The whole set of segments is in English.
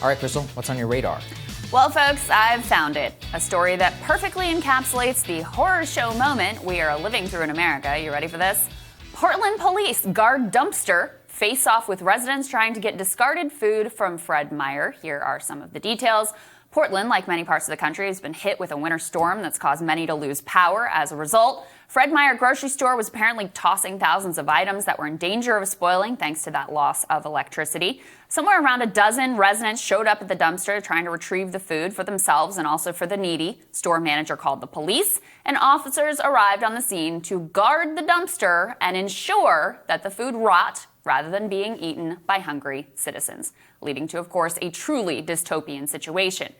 All right, Krystal, what's on your radar? Well, folks, I've found it. A story that perfectly encapsulates the horror show moment we are living through in America. You ready for this? Portland police guard dumpster face off with residents trying to get discarded food from Fred Meyer. Here are some of the details. Portland, like many parts of the country, has been hit with a winter storm that's caused many to lose power. As a result, Fred Meyer grocery store was apparently tossing thousands of items that were in danger of spoiling thanks to that loss of electricity. Somewhere around a dozen residents showed up at the dumpster trying to retrieve the food for themselves and also for the needy. Store manager called the police, and officers arrived on the scene to guard the dumpster and ensure that the food rot rather than being eaten by hungry citizens, leading to, of course, a truly dystopian situation.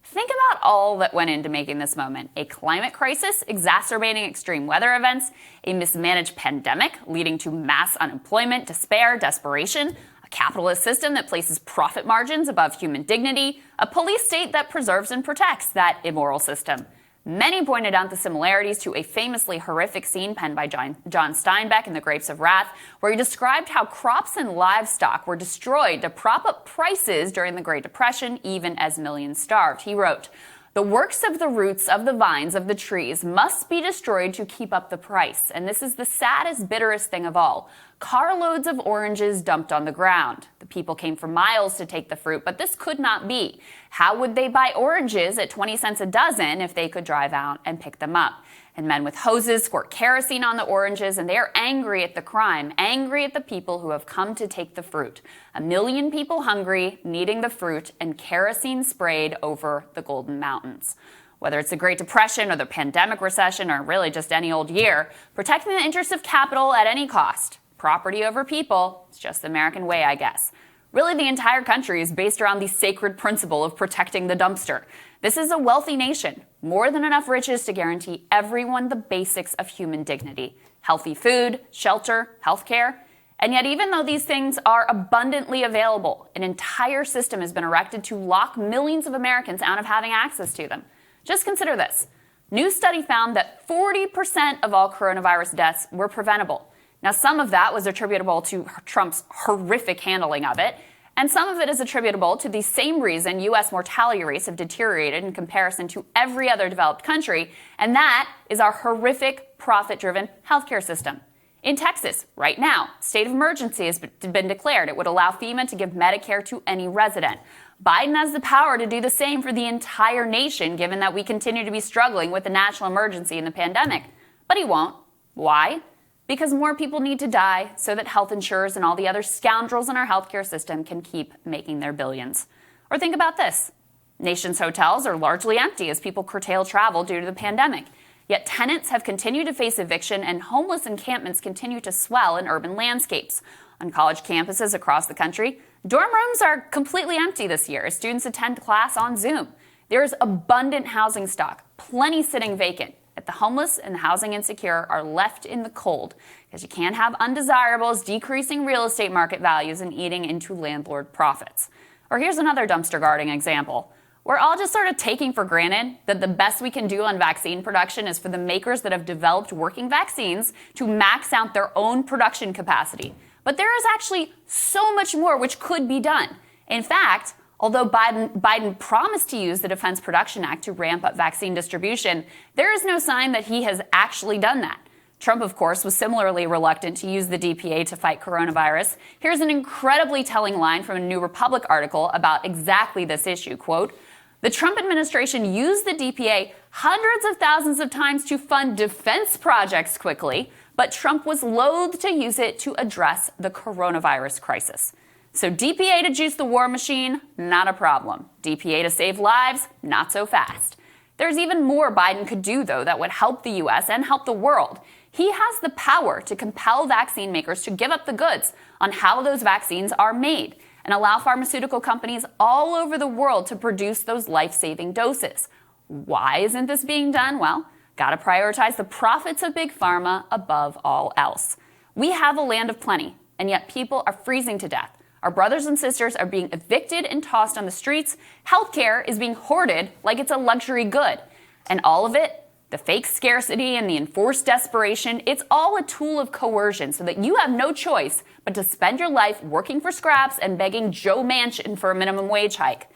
Think about all that went into making this moment. A climate crisis exacerbating extreme weather events, a mismanaged pandemic leading to mass unemployment, despair, desperation, a capitalist system that places profit margins above human dignity, a police state that preserves and protects that immoral system. Many pointed out the similarities to a famously horrific scene penned by John Steinbeck in The Grapes of Wrath, where he described how crops and livestock were destroyed to prop up prices during the Great Depression, even as millions starved. He wrote, "The works of the roots of the vines of the trees must be destroyed to keep up the price. And this is the saddest, bitterest thing of all. Carloads of oranges dumped on the ground. The people came for miles to take the fruit, but this could not be. How would they buy oranges at 20 cents a dozen if they could drive out and pick them up? And men with hoses squirt kerosene on the oranges, and they are angry at the crime, angry at the people who have come to take the fruit. 1 million people hungry, needing the fruit, and kerosene sprayed over the Golden Mountains." Whether it's the Great Depression or the pandemic recession or really just any old year, protecting the interests of capital at any cost, property over people, it's just the American way, I guess. Really, the entire country is based around the sacred principle of protecting the dumpster. This is a wealthy nation, more than enough riches to guarantee everyone the basics of human dignity: healthy food, shelter, healthcare. And yet, even though these things are abundantly available, an entire system has been erected to lock millions of Americans out of having access to them. Just consider this. New study found that 40% of all coronavirus deaths were preventable. Now, some of that was attributable to Trump's horrific handling of it, and some of it is attributable to the same reason U.S. mortality rates have deteriorated in comparison to every other developed country, and that is our horrific, profit-driven healthcare system. In Texas, right now, state of emergency has been declared. It would allow FEMA to give Medicare to any resident. Biden has the power to do the same for the entire nation, given that we continue to be struggling with the national emergency and the pandemic. But he won't. Why? Because more people need to die so that health insurers and all the other scoundrels in our healthcare system can keep making their billions. Or think about this. Nation's hotels are largely empty as people curtail travel due to the pandemic. Yet tenants have continued to face eviction and homeless encampments continue to swell in urban landscapes. On college campuses across the country, dorm rooms are completely empty this year as students attend class on Zoom. There is abundant housing stock, plenty sitting vacant. Yet the homeless and the housing insecure are left in the cold because you can't have undesirables decreasing real estate market values and eating into landlord profits. Or here's another dumpster guarding example. We're all just sort of taking for granted that the best we can do on vaccine production is for the makers that have developed working vaccines to max out their own production capacity. But there is actually so much more which could be done. In fact, although Biden promised to use the Defense Production Act to ramp up vaccine distribution, there is no sign that he has actually done that. Trump, of course, was similarly reluctant to use the DPA to fight coronavirus. Here's an incredibly telling line from a New Republic article about exactly this issue. Quote, "The Trump administration used the DPA hundreds of thousands of times to fund defense projects quickly, but Trump was loath to use it to address the coronavirus crisis. So DPA to juice the war machine, not a problem. DPA to save lives, not so fast." There's even more Biden could do, though, that would help the U.S. and help the world. He has the power to compel vaccine makers to give up the goods on how those vaccines are made and allow pharmaceutical companies all over the world to produce those life-saving doses. Why isn't this being done? Well, gotta prioritize the profits of big pharma above all else. We have a land of plenty, and yet people are freezing to death. Our brothers and sisters are being evicted and tossed on the streets. Healthcare is being hoarded like it's a luxury good. And all of it, the fake scarcity and the enforced desperation, it's all a tool of coercion so that you have no choice but to spend your life working for scraps and begging Joe Manchin for a minimum wage hike.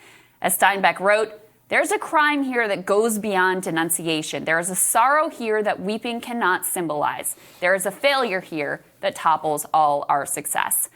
As Steinbeck wrote, there's a crime here that goes beyond denunciation. There is a sorrow here that weeping cannot symbolize. There is a failure here that topples all our success.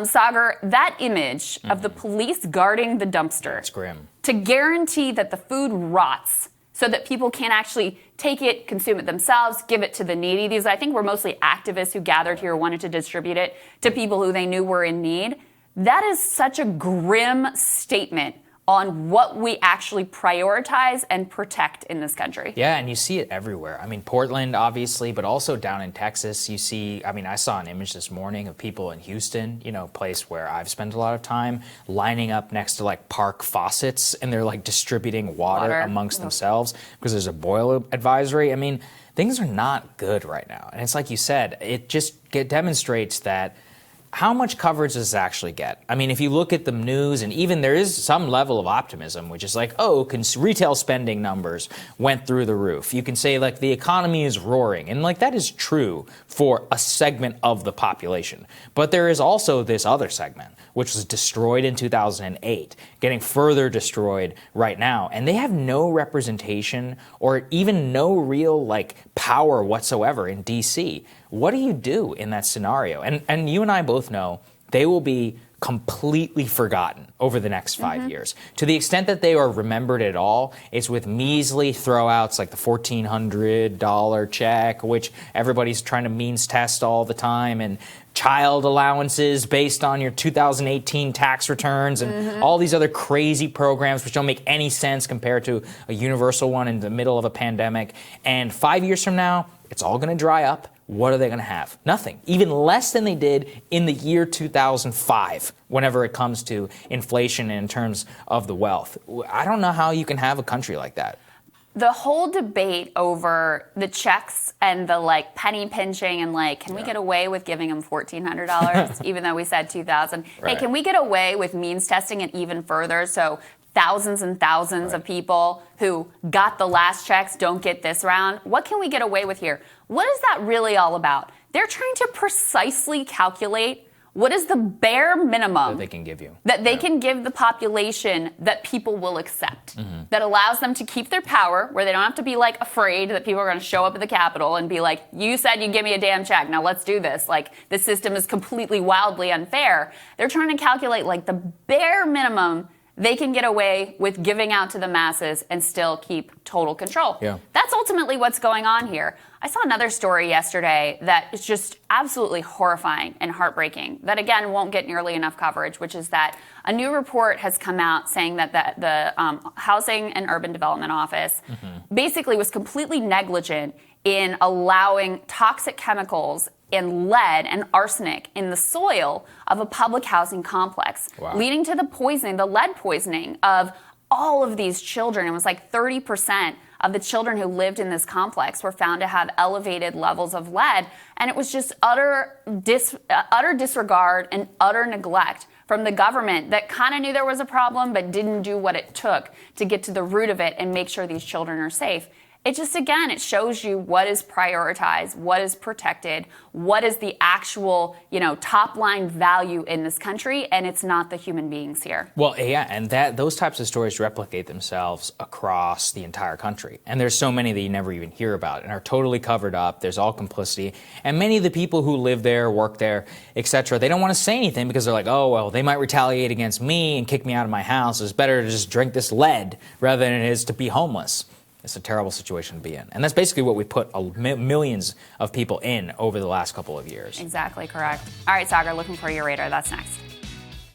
Sagar, that image of the police guarding the dumpster. It's grim. To guarantee that the food rots so that people can't actually take it, consume it themselves, give it to the needy. These, I think, were mostly activists who gathered here, wanted to distribute it to people who they knew were in need. That is such a grim statement on what we actually prioritize and protect in this country. Yeah, and you see it everywhere. I mean, Portland, obviously, but also down in Texas, you see, I saw an image this morning of people in Houston, a place where I've spent a lot of time, lining up next to park faucets, and they're distributing water amongst themselves because there's a boil advisory. Things are not good right now. And it's like you said, it just demonstrates that how much coverage does this actually get? If you look at the news, and even there is some level of optimism, which is retail spending numbers went through the roof. You can say the economy is roaring, and that is true for a segment of the population. But there is also this other segment, which was destroyed in 2008, getting further destroyed right now, and they have no representation or even no real power whatsoever in D.C. What do you do in that scenario? And you and I both know they will be completely forgotten over the next 5 years. To the extent that they are remembered at all, it's with measly throwouts like the $1,400 check, which everybody's trying to means test all the time, and child allowances based on your 2018 tax returns, and all these other crazy programs which don't make any sense compared to a universal one in the middle of a pandemic. And 5 years from now, it's all going to dry up. What are they going to have? Nothing. Even less than they did in the year 2005, whenever it comes to inflation in terms of the wealth. I don't know how you can have a country like that. The whole debate over the checks and the penny pinching and can we get away with giving them $1,400 even though we said $2,000? Hey, can we get away with means testing it even further so thousands and thousands of people who got the last checks don't get this round? What can we get away with here? What is that really all about? They're trying to precisely calculate what is the bare minimum that they can give you, that they can give the population that people will accept, that allows them to keep their power, where they don't have to be afraid that people are going to show up at the Capitol and be like, you said you'd give me a damn check, now let's do this. The system is completely wildly unfair. They're trying to calculate the bare minimum they can get away with giving out to the masses and still keep total control. Yeah. That's ultimately what's going on here. I saw another story yesterday that is just absolutely horrifying and heartbreaking that, again, won't get nearly enough coverage, which is that a new report has come out saying that the Housing and Urban Development Office basically was completely negligent in allowing toxic chemicals and lead and arsenic in the soil of a public housing complex, leading to the lead poisoning of all of these children. It was 30% of the children who lived in this complex were found to have elevated levels of lead. And it was just utter disregard and utter neglect from the government that kind of knew there was a problem but didn't do what it took to get to the root of it and make sure these children are safe. It just, again, it shows you what is prioritized, what is protected, what is the actual, top line value in this country, and it's not the human beings here. Well, yeah, and those types of stories replicate themselves across the entire country. And there's so many that you never even hear about and are totally covered up. There's all complicity. And many of the people who live there, work there, etc., they don't want to say anything because they're like, oh, well, they might retaliate against me and kick me out of my house. It's better to just drink this lead rather than it is to be homeless. It's a terrible situation to be in. And that's basically what we put millions of people in over the last couple of years. Exactly correct. All right, Sagar, looking for your radar. That's next.